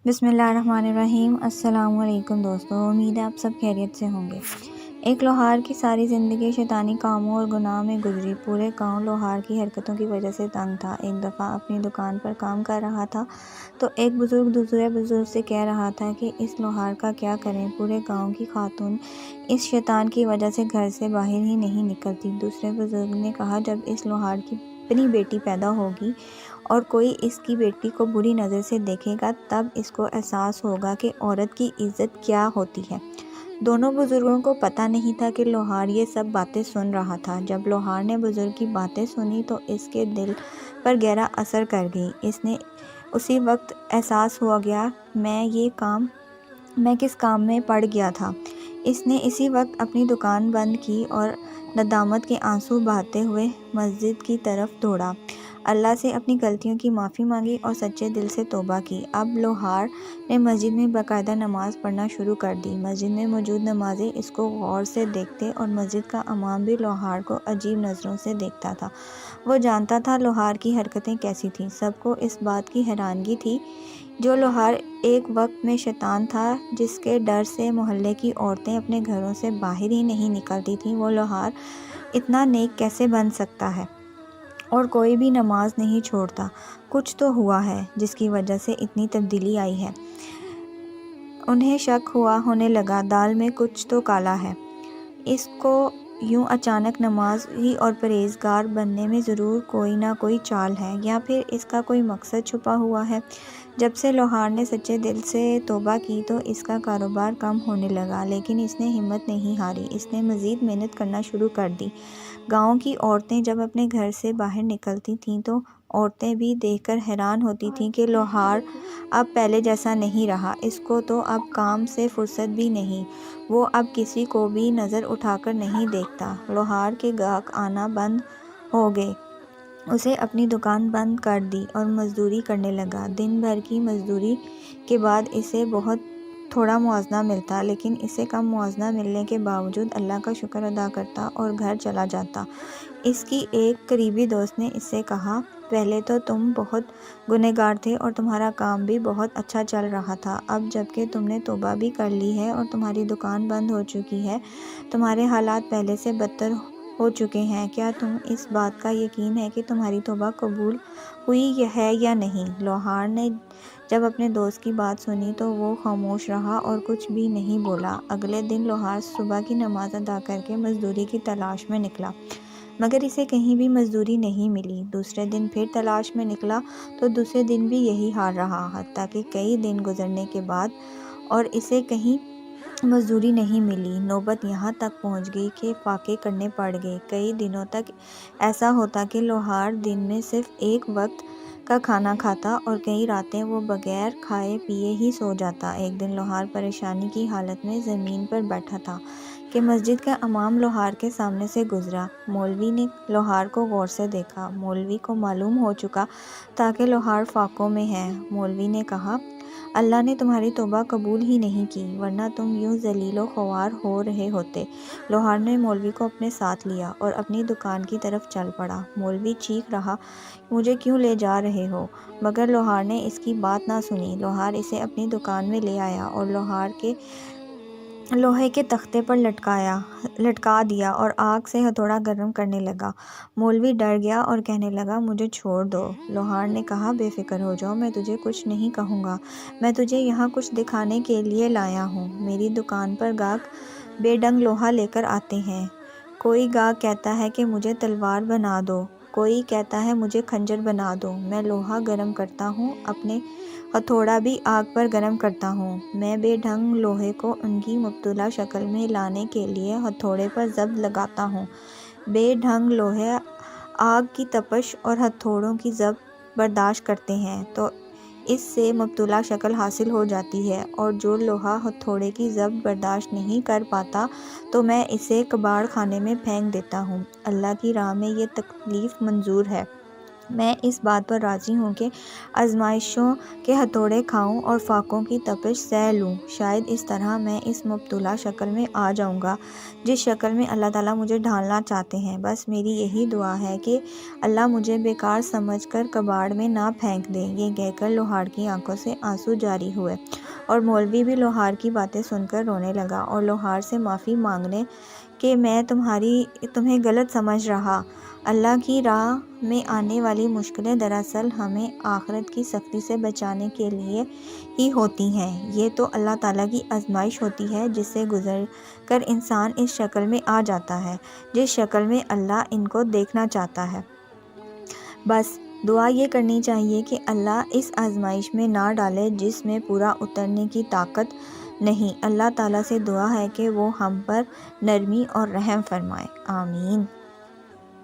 بسم اللہ الرحمن الرحیم۔ السلام علیکم دوستو، امید ہے آپ سب خیریت سے ہوں گے۔ ایک لوہار کی ساری زندگی شیطانی کاموں اور گناہ میں گزری۔ پورے گاؤں لوہار کی حرکتوں کی وجہ سے تنگ تھا۔ ایک دفعہ اپنی دکان پر کام کر رہا تھا تو ایک بزرگ دوسرے بزرگ سے کہہ رہا تھا کہ اس لوہار کا کیا کریں، پورے گاؤں کی خاتون اس شیطان کی وجہ سے گھر سے باہر ہی نہیں نکلتی۔ دوسرے بزرگ نے کہا، جب اس لوہار کی اپنی بیٹی پیدا ہوگی اور کوئی اس کی بیٹی کو بری نظر سے دیکھے گا تب اس کو احساس ہوگا کہ عورت کی عزت کیا ہوتی ہے۔ دونوں بزرگوں کو پتہ نہیں تھا کہ لوہار یہ سب باتیں سن رہا تھا۔ جب لوہار نے بزرگ کی باتیں سنی تو اس کے دل پر گہرا اثر کر گئی۔ اس نے اسی وقت احساس ہو گیا میں کس کام میں پڑ گیا تھا۔ اس نے اسی وقت اپنی دکان بند کی اور ندامت کے آنسو بہاتے ہوئے مسجد کی طرف دوڑا۔ اللہ سے اپنی غلطیوں کی معافی مانگی اور سچے دل سے توبہ کی۔ اب لوہار نے مسجد میں باقاعدہ نماز پڑھنا شروع کر دی۔ مسجد میں موجود نمازی اس کو غور سے دیکھتے اور مسجد کا امام بھی لوہار کو عجیب نظروں سے دیکھتا تھا۔ وہ جانتا تھا لوہار کی حرکتیں کیسی تھیں۔ سب کو اس بات کی حیرانگی تھی جو لوہار ایک وقت میں شیطان تھا جس کے ڈر سے محلے کی عورتیں اپنے گھروں سے باہر ہی نہیں نکلتی تھیں، وہ لوہار اتنا نیک کیسے بن سکتا ہے اور کوئی بھی نماز نہیں چھوڑتا۔ کچھ تو ہوا ہے جس کی وجہ سے اتنی تبدیلی آئی ہے۔ انہیں شک ہونے لگا، دال میں کچھ تو کالا ہے۔ اس کو یوں اچانک نمازی اور پرہیزگار بننے میں ضرور کوئی نہ کوئی چال ہے، یا پھر اس کا کوئی مقصد چھپا ہوا ہے۔ جب سے لوہار نے سچے دل سے توبہ کی تو اس کا کاروبار کم ہونے لگا، لیکن اس نے ہمت نہیں ہاری۔ اس نے مزید محنت کرنا شروع کر دی۔ گاؤں کی عورتیں جب اپنے گھر سے باہر نکلتی تھیں تو عورتیں بھی دیکھ کر حیران ہوتی تھیں کہ لوہار اب پہلے جیسا نہیں رہا، اس کو تو اب کام سے فرصت بھی نہیں، وہ اب کسی کو بھی نظر اٹھا کر نہیں دیکھتا۔ لوہار کے گاہک آنا بند ہو گئے۔ اسے اپنی دکان بند کر دی اور مزدوری کرنے لگا۔ دن بھر کی مزدوری کے بعد اسے بہت تھوڑا موازنہ ملتا، لیکن اسے کم موازنہ ملنے کے باوجود اللہ کا شکر ادا کرتا اور گھر چلا جاتا۔ اس کی ایک قریبی دوست نے اس سے کہا، پہلے تو تم بہت گنہگار تھے اور تمہارا کام بھی بہت اچھا چل رہا تھا، اب جب کہ تم نے توبہ بھی کر لی ہے اور تمہاری دکان بند ہو چکی ہے، تمہارے حالات پہلے سے بدتر ہو چکے ہیں۔ کیا تم اس بات کا یقین ہے کہ تمہاری توبہ قبول ہوئی ہے یا نہیں؟ لوہار نے جب اپنے دوست کی بات سنی تو وہ خاموش رہا اور کچھ بھی نہیں بولا۔ اگلے دن لوہار صبح کی نماز ادا کر کے مزدوری کی تلاش میں نکلا، مگر اسے کہیں بھی مزدوری نہیں ملی۔ دوسرے دن پھر تلاش میں نکلا تو دوسرے دن بھی یہی حال رہا، حتیٰ کہ کئی دن گزرنے کے بعد اور اسے کہیں مزدوری نہیں ملی۔ نوبت یہاں تک پہنچ گئی کہ فاقے کرنے پڑ گئے۔ کئی دنوں تک ایسا ہوتا کہ لوہار دن میں صرف ایک وقت کا کھانا کھاتا اور کئی راتیں وہ بغیر کھائے پیے ہی سو جاتا۔ ایک دن لوہار پریشانی کی حالت میں زمین پر بیٹھا تھا کہ مسجد کا امام لوہار کے سامنے سے گزرا۔ مولوی نے لوہار کو غور سے دیکھا۔ مولوی کو معلوم ہو چکا تھا کہ لوہار فاقوں میں ہے۔ مولوی نے کہا، اللہ نے تمہاری توبہ قبول ہی نہیں کی، ورنہ تم یوں ذلیل و خوار ہو رہے ہوتے۔ لوہار نے مولوی کو اپنے ساتھ لیا اور اپنی دکان کی طرف چل پڑا۔ مولوی چیخ رہا، مجھے کیوں لے جا رہے ہو؟ مگر لوہار نے اس کی بات نہ سنی۔ لوہار اسے اپنی دکان میں لے آیا اور لوہے کے تختے پر لٹکا دیا اور آگ سے ہتھوڑا گرم کرنے لگا۔ مولوی ڈر گیا اور کہنے لگا، مجھے چھوڑ دو۔ لوہار نے کہا، بے فکر ہو جاؤ، میں تجھے کچھ نہیں کہوں گا، میں تجھے یہاں کچھ دکھانے کے لیے لایا ہوں۔ میری دکان پر گاہک بے ڈنگ لوہا لے کر آتے ہیں۔ کوئی گاہک کہتا ہے کہ مجھے تلوار بنا دو، کوئی کہتا ہے مجھے خنجر بنا دو۔ میں لوہا گرم کرتا ہوں، اپنے ہتھوڑا بھی آگ پر گرم کرتا ہوں۔ میں بے ڈھنگ لوہے کو ان کی مبتولا شکل میں لانے کے لیے ہتھوڑے پر ضرب لگاتا ہوں۔ بے ڈھنگ لوہے آگ کی تپش اور ہتھوڑوں کی ضرب برداشت کرتے ہیں تو اس سے مبتولا شکل حاصل ہو جاتی ہے، اور جو لوہا ہتھوڑے کی ضرب برداشت نہیں کر پاتا تو میں اسے کباڑ خانے میں پھینک دیتا ہوں۔ اللہ کی راہ میں یہ تکلیف منظور ہے۔ میں اس بات پر راضی ہوں کہ آزمائشوں کے ہتھوڑے کھاؤں اور فاقوں کی تپش سہ لوں۔ شاید اس طرح میں اس مبتلا شکل میں آ جاؤں گا جس شکل میں اللہ تعالیٰ مجھے ڈھالنا چاہتے ہیں۔ بس میری یہی دعا ہے کہ اللہ مجھے بیکار سمجھ کر کباڑ میں نہ پھینک دے۔ یہ کہہ کر لوہار کی آنکھوں سے آنسو جاری ہوئے اور مولوی بھی لوہار کی باتیں سن کر رونے لگا اور لوہار سے معافی مانگنے کہ میں تمہیں غلط سمجھ رہا۔ اللہ کی راہ میں آنے والی مشکلیں دراصل ہمیں آخرت کی سختی سے بچانے کے لیے ہی ہوتی ہیں۔ یہ تو اللہ تعالیٰ کی آزمائش ہوتی ہے جس سے گزر کر انسان اس شکل میں آ جاتا ہے جس شکل میں اللہ ان کو دیکھنا چاہتا ہے۔ بس دعا یہ کرنی چاہیے کہ اللہ اس آزمائش میں نہ ڈالے جس میں پورا اترنے کی طاقت نہیں۔ اللہ تعالیٰ سے دعا ہے کہ وہ ہم پر نرمی اور رحم فرمائے۔ آمین۔